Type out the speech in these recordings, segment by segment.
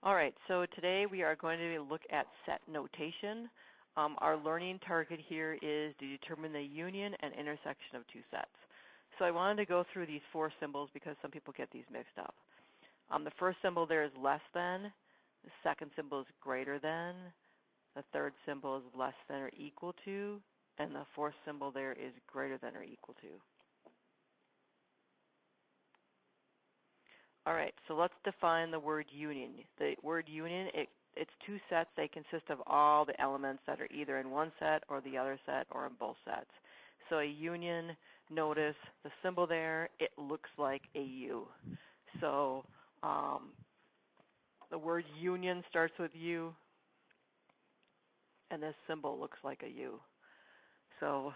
All right, so today we are going to look at set notation. Our learning target here is to determine the union and intersection of two sets. So I wanted to go through these four symbols because some people get these mixed up. The first symbol there is less than, the second symbol is greater than, the third symbol is less than or equal to, and the fourth symbol there is greater than or equal to. All right, so let's define the word union. The word union, it's two sets. They consist of all the elements that are either in one set or the other set or in both sets. So a union, notice the symbol there, it looks like a U. So the word union starts with U, and this symbol looks like a U. So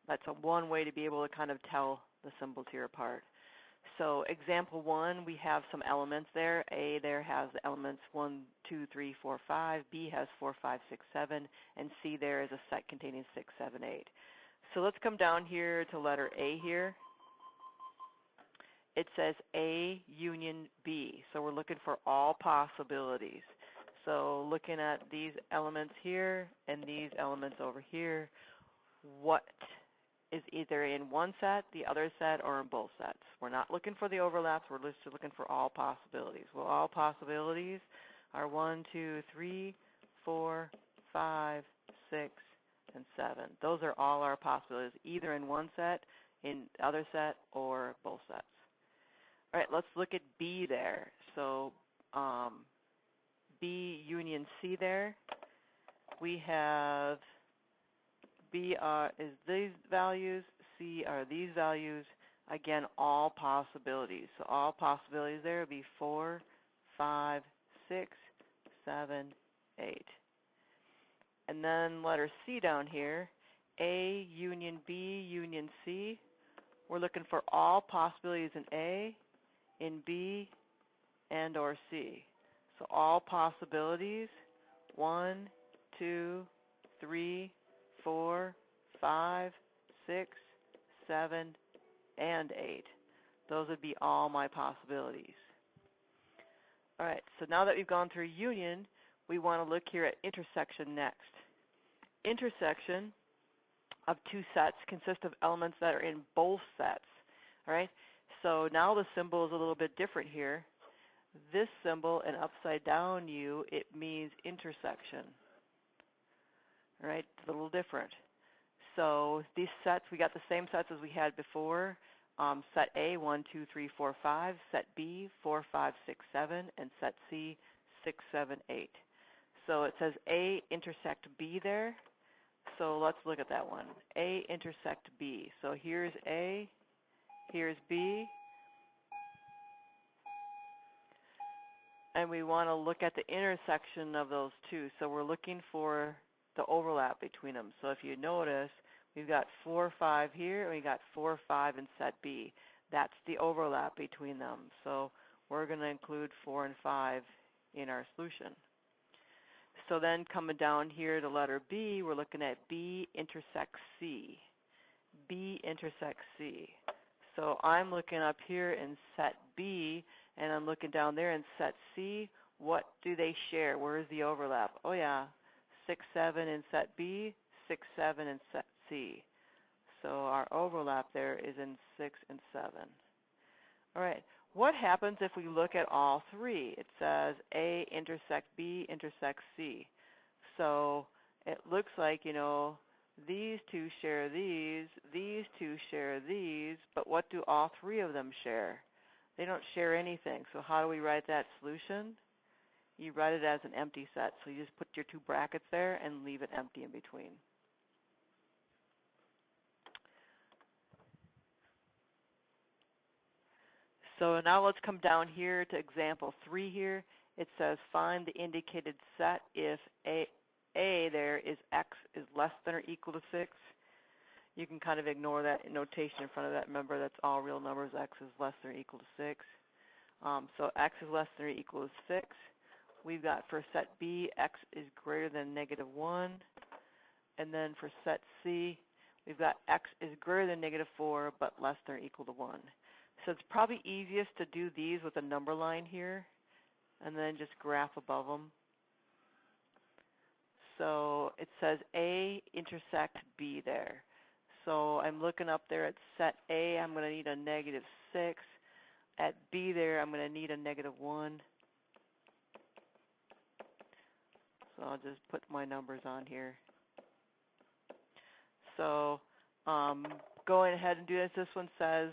that's one way to be able to kind of tell the symbols here apart. So example 1, we have some elements there. A there has the elements 1, 2, 3, 4, 5. B has 4, 5, 6, 7. And C there is a set containing 6, 7, 8. So let's come down here to letter A here. It says A union B. So we're looking for all possibilities. So looking at these elements here and these elements over here, what is either in one set, the other set, or in both sets. We're not looking for the overlaps. We're just looking for all possibilities. Well, all possibilities are 1, 2, 3, 4, 5, 6, and 7. Those are all our possibilities, either in one set, in the other set, or both sets. All right, let's look at B there. So B union C there. We have B is these values, C are these values. Again, all possibilities. So all possibilities there would be 4, 5, 6, 7, 8. And then letter C down here, A union B union C. We're looking for all possibilities in A, in B, and or C. So all possibilities, 1, 2, 3, 4, 5, 6, 7, and 8. Those would be all my possibilities. All right, so now that we've gone through union, we want to look here at intersection next. Intersection of two sets consists of elements that are in both sets. All right, so now the symbol is a little bit different here. This symbol, an upside down U, it means intersection. All right, it's a little different. So these sets, we got the same sets as we had before. Set A, 1, 2, 3, 4, 5. Set B, 4, 5, 6, 7. And set C, 6, 7, 8. So it says A intersect B there. So let's look at that one. A intersect B. So here's A, here's B. And we want to look at the intersection of those two. So we're looking for the overlap between them. So if you notice, we've got 4, 5 here, and we got 4, 5 in set B. That's the overlap between them. So we're going to include 4 and 5 in our solution. So then coming down here to letter B, we're looking at B intersects C. B intersects C. So I'm looking up here in set B, and I'm looking down there in set C. What do they share? Where is the overlap? Oh yeah, 6, 7 in set B, 6, 7 in set C. So our overlap there is in 6 and 7. All right, what happens if we look at all three? It says A intersect B intersects C. So it looks like, you know, these two share these two share these, but what do all three of them share? They don't share anything. So how do we write that solution? You write it as an empty set. So you just put your two brackets there and leave it empty in between. So now let's come down here to example 3 here. It says find the indicated set if A there is X is less than or equal to 6. You can kind of ignore that notation in front of that. Remember, that's all real numbers. X is less than or equal to 6. So X is less than or equal to 6. We've got for set B, X is greater than -1. And then for set C, we've got X is greater than -4, but less than or equal to 1. So it's probably easiest to do these with a number line here. and then just graph above them. So it says A intersect B there. So I'm looking up there at set A, I'm going to need a -6. At B there, I'm going to need a -1. So I'll just put my numbers on here. So going ahead and do this, this one says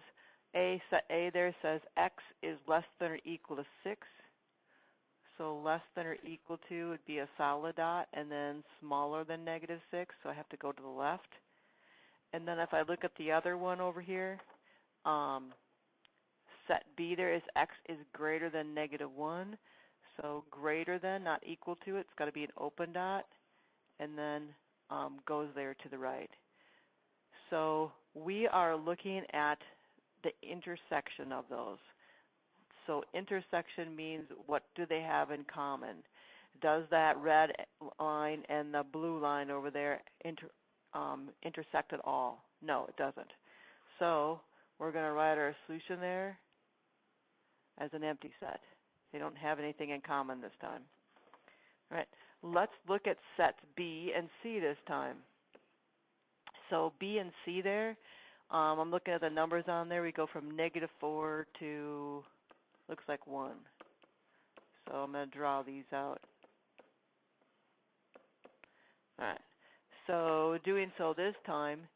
set A there says X is less than or equal to 6. So less than or equal to would be a solid dot, and then smaller than -6, so I have to go to the left. And then if I look at the other one over here, set B there is X is greater than -1. So greater than, not equal to, it's got to be an open dot, and then goes there to the right. So we are looking at the intersection of those. So intersection means what do they have in common? Does that red line and the blue line over there intersect at all? No, it doesn't. So we're going to write our solution there as an empty set. They don't have anything in common this time. All right, let's look at sets B and C this time. So B and C there, I'm looking at the numbers on there. We go from -4 to, looks like 1. So I'm going to draw these out. All right, so doing so this time,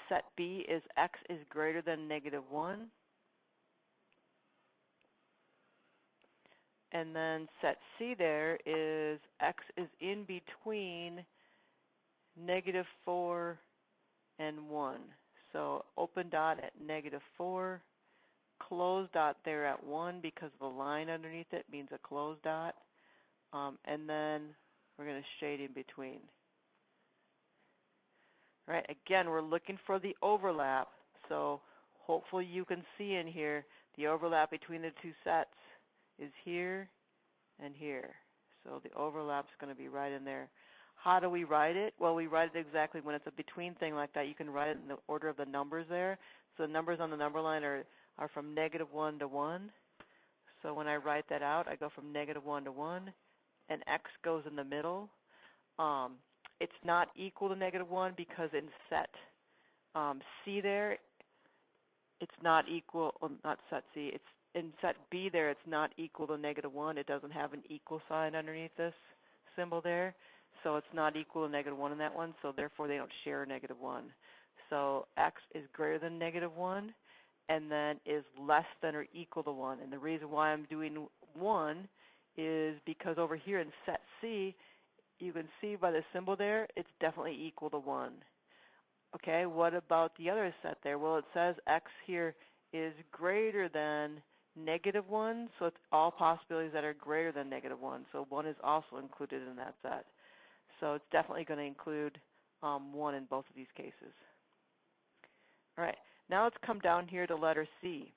set B is X is greater than -1. And then set C there is X is in between -4 and 1. So open dot at -4, closed dot there at 1 because the line underneath it means a closed dot. And then we're going to shade in between. All right, again, we're looking for the overlap. So hopefully you can see in here the overlap between the two sets is here and here. So the overlap's going to be right in there. How do we write it? Well, we write it exactly when it's a between thing like that. You can write it in the order of the numbers there. So the numbers on the number line are from -1 to 1. So when I write that out, I go from -1 to 1, and X goes in the middle. It's not equal to -1 because in set C there, it's not equal, well, not set C, it's in set B there, it's not equal to -1. It doesn't have an equal sign underneath this symbol there. So it's not equal to -1 in that one, so therefore they don't share -1. So X is greater than -1, and then is less than or equal to 1. And the reason why I'm doing 1 is because over here in set C, you can see by the symbol there, it's definitely equal to 1. Okay, what about the other set there? Well, it says X here is greater than -1, so it's all possibilities that are greater than -1. So 1 is also included in that set. So it's definitely going to include 1 in both of these cases. All right, now let's come down here to letter C.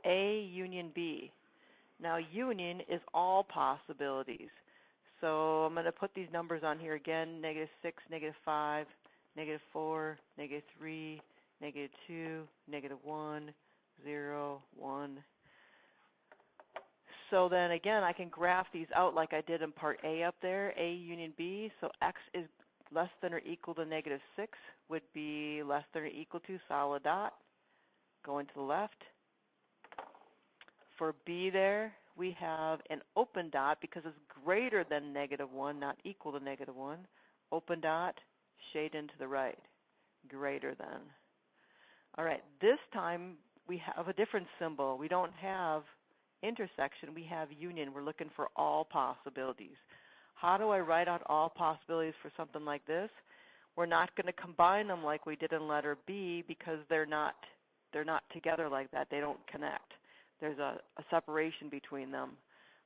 A union B. Now union is all possibilities. So I'm going to put these numbers on here again, -6, -5, -4, -3, -2, -1, 0, 1. So then again, I can graph these out like I did in part A up there, A union B. So X is less than or equal to -6 would be less than or equal to solid dot, going to the left. For B there, we have an open dot because it's greater than -1, not equal to -1. Open dot, shade into the right, greater than. All right, this time we have a different symbol. We don't have intersection, we have union. We're looking for all possibilities. How do I write out all possibilities for something like this? We're not going to combine them like we did in letter B because they're not together like that. They don't connect. There's a separation between them.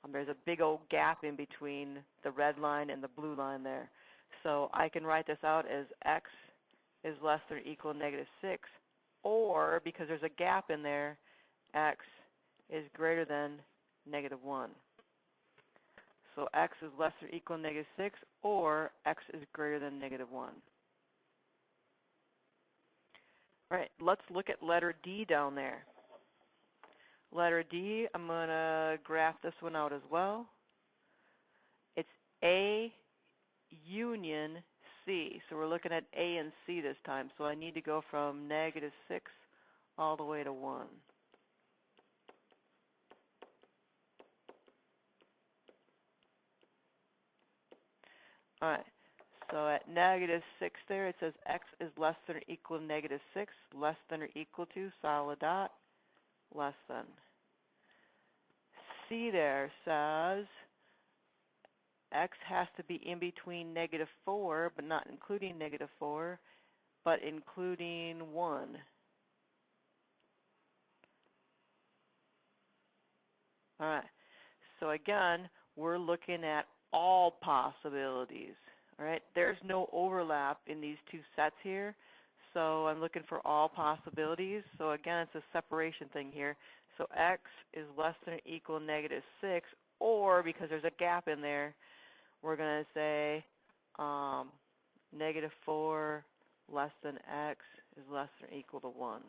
There's a big old gap in between the red line and the blue line there. So I can write this out as X is less than or equal to -6, or because there's a gap in there, X is greater than -1. So X is less than or equal to -6, or X is greater than -1. All right, let's look at letter D down there. Letter D, I'm going to graph this one out as well. It's A union C. So we're looking at A and C this time. So I need to go from -6 all the way to 1. All right. So at -6 there, it says x is less than or equal to -6, less than or equal to, solid dot, less than. C there says x has to be in between -4, but not including -4, but including 1. All right. So again, we're looking at all possibilities. All right. There's no overlap in these two sets here. So I'm looking for all possibilities. So again, it's a separation thing here. So x is less than or equal to -6, or because there's a gap in there, we're going to say -4 less than x is less than or equal to 1.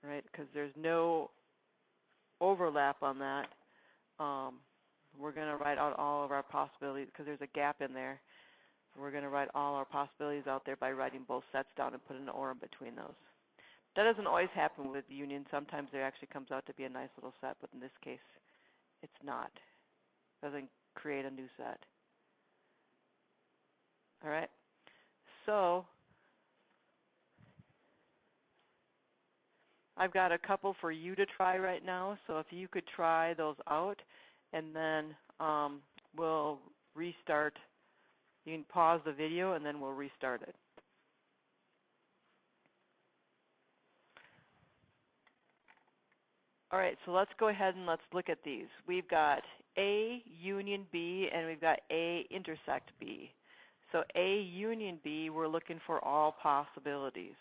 All right, because there's no overlap on that. We're going to write out all of our possibilities because there's a gap in there. We're going to write all our possibilities out there by writing both sets down and putting an or in between those. That doesn't always happen with union. Sometimes there actually comes out to be a nice little set, but in this case, it's not. It doesn't create a new set. All right. So I've got a couple for you to try right now. So if you could try those out, and then we'll restart. You can pause the video, and then we'll restart it. All right, so let's go ahead and let's look at these. We've got A union B, and we've got A intersect B. So A union B, we're looking for all possibilities.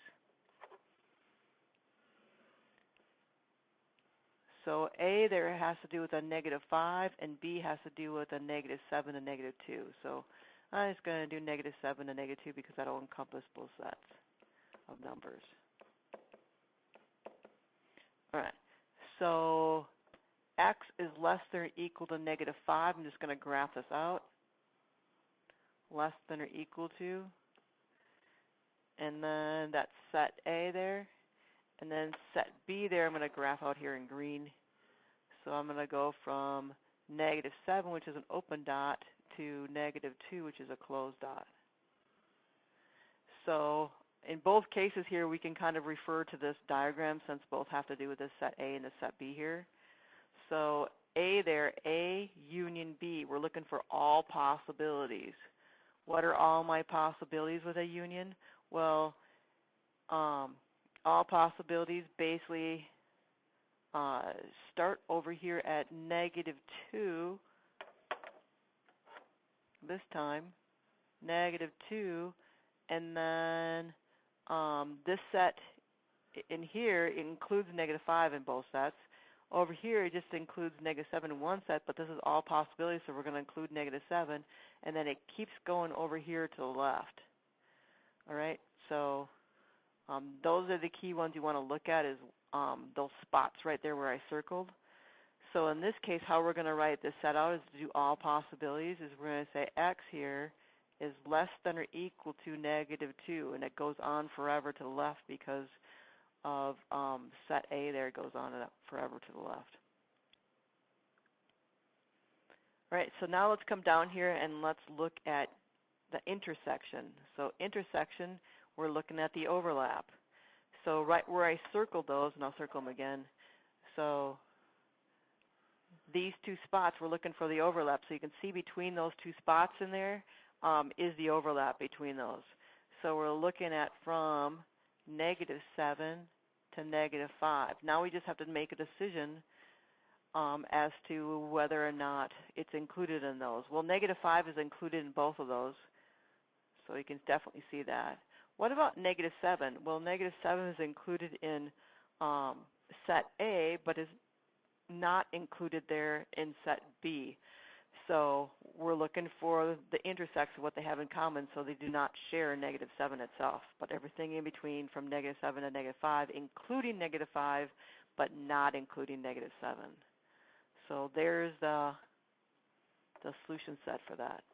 So A there has to do with a -5, and B has to do with a -7 and -2. So I'm just going to do -7 and -2 because that'll encompass both sets of numbers. All right. So x is less than or equal to -5. I'm just going to graph this out. Less than or equal to. And then that's set A there. And then set B there, I'm going to graph out here in green. So I'm going to go from -7, which is an open dot, to -2, which is a closed dot. So in both cases here, we can kind of refer to this diagram since both have to do with this set A and the set B here. So A there, A union B, we're looking for all possibilities. What are all my possibilities with a union? Well, all possibilities basically start over here at -2 this time, -2, and then this set in here includes -5 in both sets. Over here it just includes -7 in one set, but this is all possibilities, so we're going to include -7, and then it keeps going over here to the left. All right, so those are the key ones you want to look at, is those spots right there where I circled. So in this case, how we're going to write this set out is to do all possibilities. Is we're going to say x here is less than or equal to -2, and it goes on forever to the left because of set A there goes on forever to the left. All right, so now let's come down here and let's look at the intersection. So intersection, we're looking at the overlap. So right where I circled those, and I'll circle them again. So these two spots, we're looking for the overlap. So you can see between those two spots in there is the overlap between those. So we're looking at from -7 to -5. Now we just have to make a decision as to whether or not it's included in those. Well, -5 is included in both of those, so you can definitely see that. What about -7? Well, -7 is included in set A, but is not included there in set B. So we're looking for the intersection of what they have in common, so they do not share -7 itself, but everything in between from -7 to -5, including -5, but not including -7. So there's the solution set for that.